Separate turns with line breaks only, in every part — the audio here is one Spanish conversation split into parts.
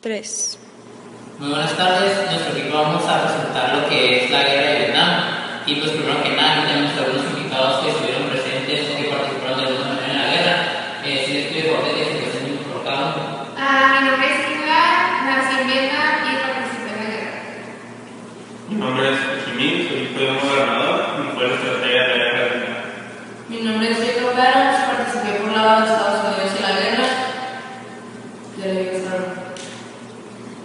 3.
Muy buenas tardes, nuestro equipo vamos a presentar lo que es la guerra de Vietnam. Y pues primero que nada, aquí tenemos algunos invitados que estuvieron presentes o que participaron de alguna manera en la guerra. Si les pido por favor que se presenten por cada uno.
Mi nombre es Inga, nací en Vietnam y participé en la guerra.
Mi nombre es Jimín, soy hijo de un gobernador y fue la estrategia de la guerra de Vietnam.
Mi nombre es Jacob Barros, participé por la base de Estados Unidos en la guerra.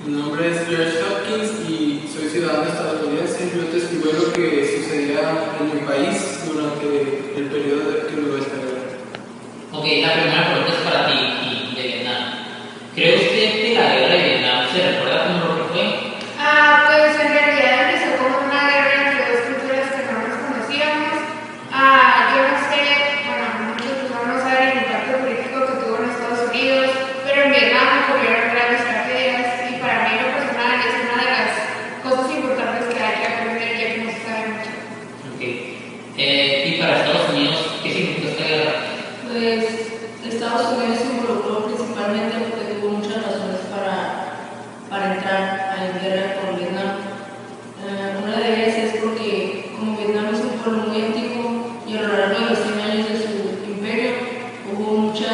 Mi nombre es George Hopkins y soy ciudadano estadounidense. Yo testigué lo que sucedía en mi país durante el periodo que duró esta guerra.
Ok, la primera pregunta es para ti y de Vietnam. ¿Cree usted que la guerra de Vietnam se recuerda como lo que fue?
Pues en realidad empezó como una guerra entre dos culturas que no nos conocíamos. Yo no sé, bueno, muchas personas no saben el impacto político que tuvo en Estados Unidos, pero en Vietnam ocurrieron grandes tragedias y para mí lo personal es una de las cosas importantes que hay que aprender ya que no se sabe mucho.
Ok. Y para Estados Unidos, ¿qué significa esta guerra?
Pues Estados Unidos se involucró principalmente porque tuvo muchas razones para entrar a la guerra por Vietnam. Una de ellas es porque como Vietnam es un pueblo muy antiguo y a lo largo de los 100 años de su imperio hubo muchos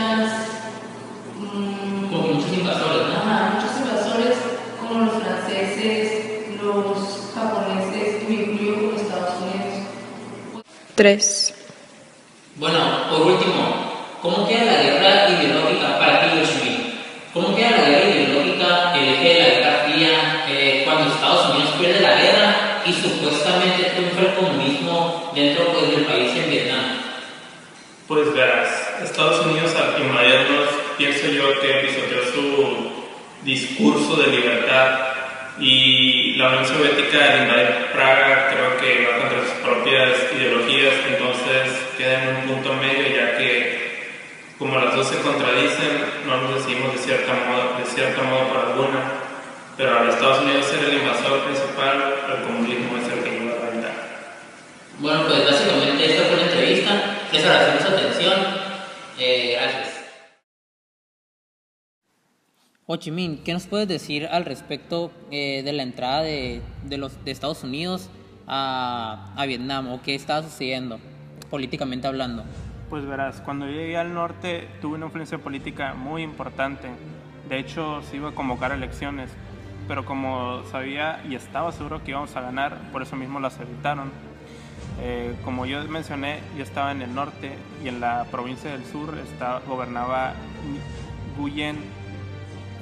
invasores, ¿no?
muchos invasores como los franceses, los japoneses y me incluyo con Estados Unidos.
3.
Bueno, por último, ¿cómo queda la guerra ideológica para ti, Yoshimi? ¿Cómo queda la guerra ideológica, el eje de la Guerra Fría, cuando Estados Unidos pierde la guerra y supuestamente triunfa el comunismo dentro del país en Vietnam?
Pues verás, Estados Unidos al invadirnos, pienso yo que pisoteó su discurso de libertad y la Unión Soviética al invadir Praga creo que va contra sus propias ideologías, entonces queda en un punto medio ya que como las dos se contradicen, no nos decidimos de cierto modo por alguna, pero al Estados Unidos ser el invasor principal, el comunismo es el que iba a reventar.
Bueno, pues básicamente esta fue la entrevista. Les agradecemos su atención. Gracias. Ho Chi Minh, ¿qué nos puedes decir al respecto de la entrada de Estados Unidos a Vietnam o qué estaba sucediendo políticamente hablando?
Pues verás, cuando yo llegué al norte tuve una influencia política muy importante. De hecho, se iba a convocar elecciones, pero como sabía y estaba seguro que íbamos a ganar, por eso mismo las evitaron. Como yo mencioné, yo estaba en el norte y en la provincia del sur gobernaba Nguyen,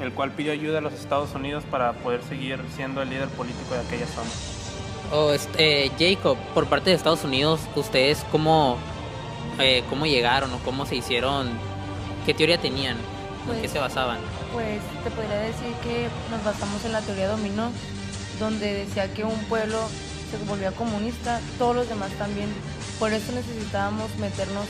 el cual pidió ayuda a los Estados Unidos para poder seguir siendo el líder político de aquella zona.
Jacob, por parte de Estados Unidos, ¿ustedes cómo llegaron o cómo se hicieron? ¿Qué teoría tenían? ¿En qué se basaban?
Pues te podría decir que nos basamos en la teoría dominó, donde decía que un pueblo se volvía comunista, todos los demás también. Por eso necesitábamos meternos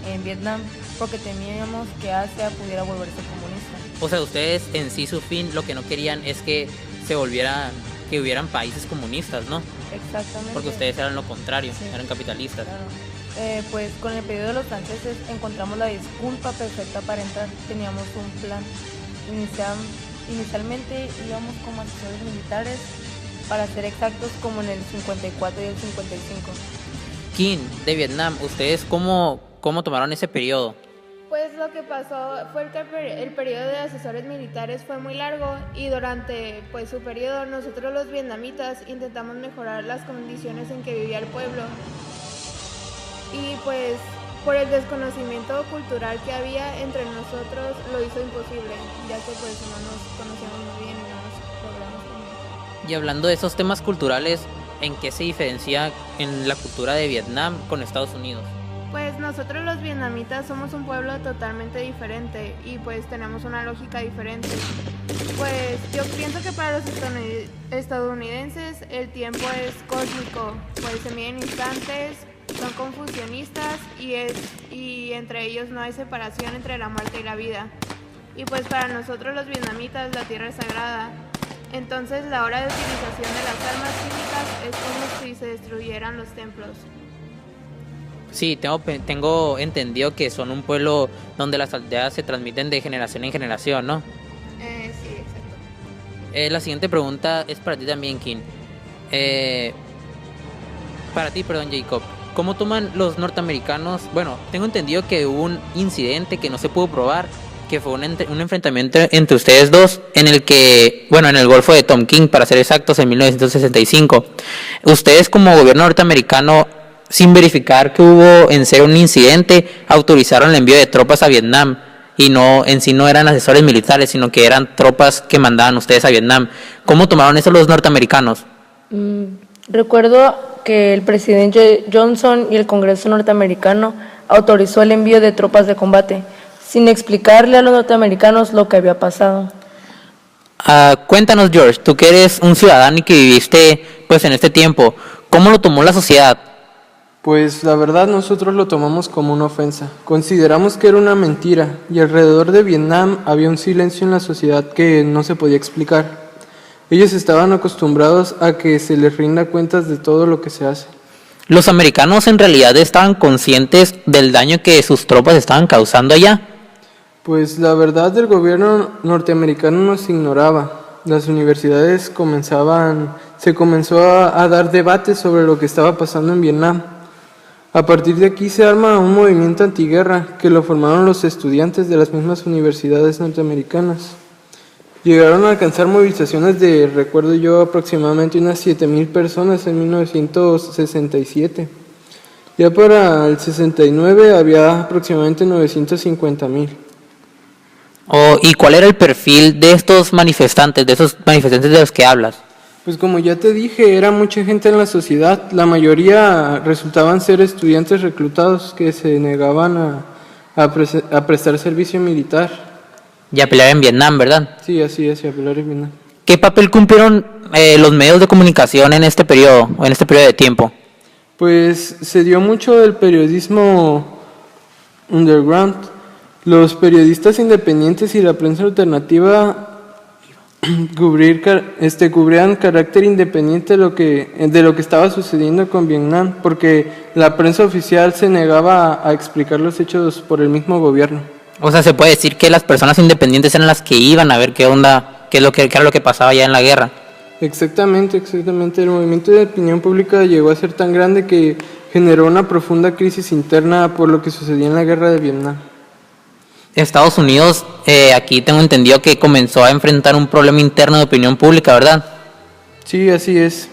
en Vietnam, porque temíamos que Asia pudiera volverse comunista.
O sea, ustedes en sí su fin lo que no querían es que que hubieran países comunistas, ¿no?
Exactamente.
Porque ustedes eran lo contrario,
Sí.
eran capitalistas.
Claro. Pues con el pedido de los franceses encontramos la disculpa perfecta para entrar. Teníamos un plan. Inicialmente íbamos como asesores militares, para ser exactos, como en el 54 y el 55.
Kim, de Vietnam, ¿ustedes cómo tomaron ese periodo?
Pues lo que pasó fue que el periodo de asesores militares fue muy largo y durante su periodo nosotros los vietnamitas intentamos mejorar las condiciones en que vivía el pueblo y pues por el desconocimiento cultural que había entre nosotros lo hizo imposible, ya que no nos conocíamos muy bien y no nos logramos comunicar.
Y hablando de esos temas culturales, ¿en qué se diferencia en la cultura de Vietnam con Estados Unidos?
Pues nosotros los vietnamitas somos un pueblo totalmente diferente y pues tenemos una lógica diferente. Pues yo pienso que para los estadounidenses el tiempo es cósmico, pues se miden instantes, son confusionistas y entre ellos no hay separación entre la muerte y la vida. Y pues para nosotros los vietnamitas la tierra es sagrada. Entonces la hora de utilización de las armas químicas es como si se destruyeran los templos.
Sí, tengo entendido que son un pueblo donde las aldeas se transmiten de generación en generación, ¿no?
Sí, exacto.
La siguiente pregunta es para ti también, King. Para ti, perdón, Jacob. ¿Cómo toman los norteamericanos? Bueno, tengo entendido que hubo un incidente que no se pudo probar, que fue un enfrentamiento entre ustedes dos, en el que, bueno, en el Golfo de Tonkin, para ser exactos, en 1965. Ustedes como gobierno norteamericano, sin verificar que hubo en serio un incidente, autorizaron el envío de tropas a Vietnam, y no en sí no eran asesores militares, sino que eran tropas que mandaban ustedes a Vietnam. ¿Cómo tomaron eso los norteamericanos?
Recuerdo que el presidente Johnson y el Congreso norteamericano autorizó el envío de tropas de combate, sin explicarle a los norteamericanos lo que había pasado.
Cuéntanos, George, tú que eres un ciudadano y que viviste pues en este tiempo, ¿cómo lo tomó la sociedad?
Pues la verdad nosotros lo tomamos como una ofensa. Consideramos que era una mentira y alrededor de Vietnam había un silencio en la sociedad que no se podía explicar. Ellos estaban acostumbrados a que se les rinda cuentas de todo lo que se hace.
¿Los americanos en realidad estaban conscientes del daño que sus tropas estaban causando allá?
Pues la verdad el gobierno norteamericano nos ignoraba. Las universidades se comenzó a dar debates sobre lo que estaba pasando en Vietnam. A partir de aquí se arma un movimiento antiguerra que lo formaron los estudiantes de las mismas universidades norteamericanas. Llegaron a alcanzar movilizaciones de, recuerdo yo, aproximadamente unas 7,000 personas en 1967. Ya para el 69 había aproximadamente 950,000.
¿Y cuál era el perfil de estos manifestantes, de los que hablas?
Pues como ya te dije, era mucha gente en la sociedad. La mayoría resultaban ser estudiantes reclutados que se negaban a prestar servicio militar.
Y a pelear en Vietnam, ¿verdad?
Sí, así es, y a pelear en Vietnam.
¿Qué papel cumplieron los medios de comunicación en este periodo de tiempo?
Pues se dio mucho el periodismo underground. Los periodistas independientes y la prensa alternativa cubrían carácter independiente de lo que estaba sucediendo con Vietnam, porque la prensa oficial se negaba a explicar los hechos por el mismo gobierno.
O sea, se puede decir que las personas independientes eran las que iban a ver qué onda, qué era lo que pasaba allá en la guerra.
Exactamente. El movimiento de opinión pública llegó a ser tan grande que generó una profunda crisis interna por lo que sucedía en la guerra de Vietnam.
Estados Unidos, aquí tengo entendido que comenzó a enfrentar un problema interno de opinión pública, ¿verdad?
Sí, así es.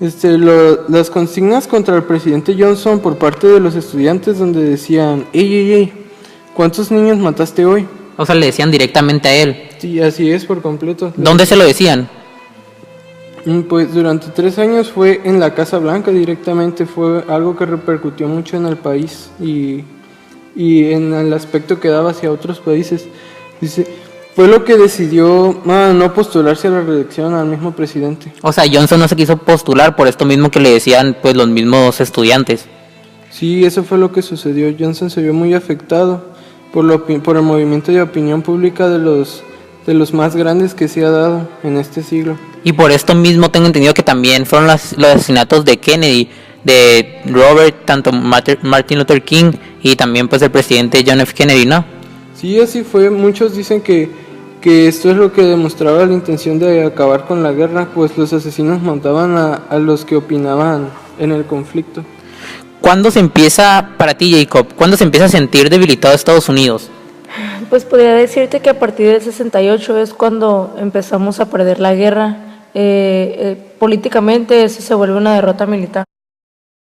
Las consignas contra el presidente Johnson por parte de los estudiantes donde decían, ey, ¿cuántos niños mataste hoy?
O sea, le decían directamente a él.
Sí, así es, por completo.
¿Dónde se lo decían?
Pues durante 3 años fue en la Casa Blanca directamente, fue algo que repercutió mucho en el país y en el aspecto que daba hacia otros países. Dice, fue lo que decidió no postularse a la reelección al mismo presidente.
O sea, Johnson no se quiso postular por esto mismo que le decían pues los mismos estudiantes.
Sí, eso fue lo que sucedió. Johnson se vio muy afectado por el movimiento de opinión pública de los más grandes que se ha dado en este siglo.
Y por esto mismo tengo entendido que también fueron los asesinatos de Kennedy, de Robert, tanto Martin Luther King y también pues el presidente John F. Kennedy, ¿no?
Sí, así fue. Muchos dicen que esto es lo que demostraba la intención de acabar con la guerra, pues los asesinos mataban a los que opinaban en el conflicto.
¿Cuándo se empieza, para ti, Jacob, cuándo se empieza a sentir debilitado Estados Unidos?
Pues podría decirte que a partir del 68 es cuando empezamos a perder la guerra. Políticamente eso se vuelve una derrota militar.